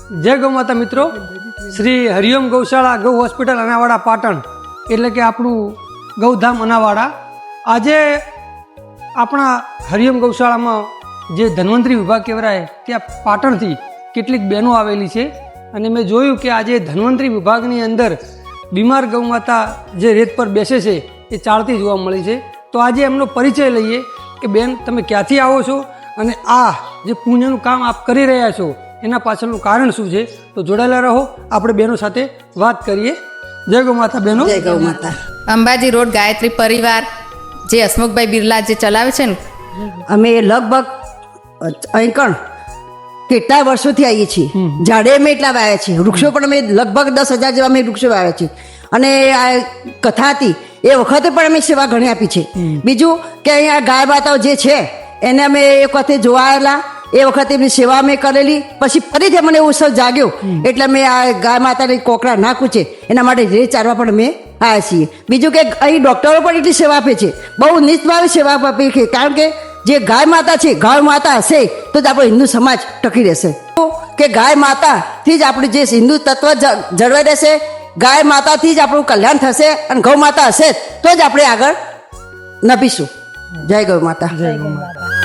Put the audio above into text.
જય ગૌ માતા મિત્રો, શ્રી હરિઓમ ગૌશાળા ગૌ હોસ્પિટલ અનાવાડા પાટણ એટલે કે આપણું ગૌધામ અનાવાડા. આજે આપણા હરિઓમ ગૌશાળામાં જે ધન્વંતરી વિભાગ કહેવાય ત્યાં પાટણથી કેટલીક બહેનો આવેલી છે અને મેં જોયું કે આજે ધન્વંતરી વિભાગની અંદર બીમાર ગૌ માતા જે રેત પર બેસે છે એ ચાલતી જોવા મળી છે. તો આજે એમનો પરિચય લઈએ કે બેન, તમે ક્યાંથી આવો છો અને આ જે પુણ્યનું કામ આપ કરી રહ્યા છો એના પાછળનું કારણ શું છે. તો જોડાયેલા રહો, આપણે બહેનો સાથે વાત કરીએ. જય ગૌ માતા બહેનો. જય ગૌ માતા. અંબાજી રોડ ગાયત્રી પરિવાર જે હસમુખભાઈ બિરલા જે ચલાવે છે ને, અમે લગભગ અહીં કેટલા વર્ષોથી આવીએ છીએ. ઝાડે અમે એટલા વાવ્યા છીએ, વૃક્ષો પણ અમે લગભગ 10,000 જેવા અમે વૃક્ષો વાવ્યા છીએ. અને આ કથા હતી એ વખતે પણ અમે સેવા ઘણી આપી છે. બીજું કે અહીંયા ગાય માતાઓ જે છે એને અમે એક વખતે જોવા આવેલા, એ વખતે એમની સેવા અમે કરેલી. પછી ફરીથી મને ઉત્સવ જાગ્યો એટલે અમે આ ગાય માતાને કોકરા નાખું છે એના માટે રેત ચારવા પણ અમે આવ્યા છીએ. બીજું કે અહીં ડૉક્ટરો પણ એટલી સેવા આપે છે, બહુ નિસ્વાર્થ સેવા આપે છે. કારણ કે જે ગાય માતા છે, ગાય માતા હશે તો જ આપણો હિન્દુ સમાજ ટકી રહેશે. કે ગાય માતાથી જ આપણું જે હિન્દુ તત્વ જળવાઈ રહેશે, ગાય માતાથી જ આપણું કલ્યાણ થશે અને ગૌ માતા હશે તો જ આપણે આગળ નભીશું. જય ગૌ માતા. જય ગૌ માતા.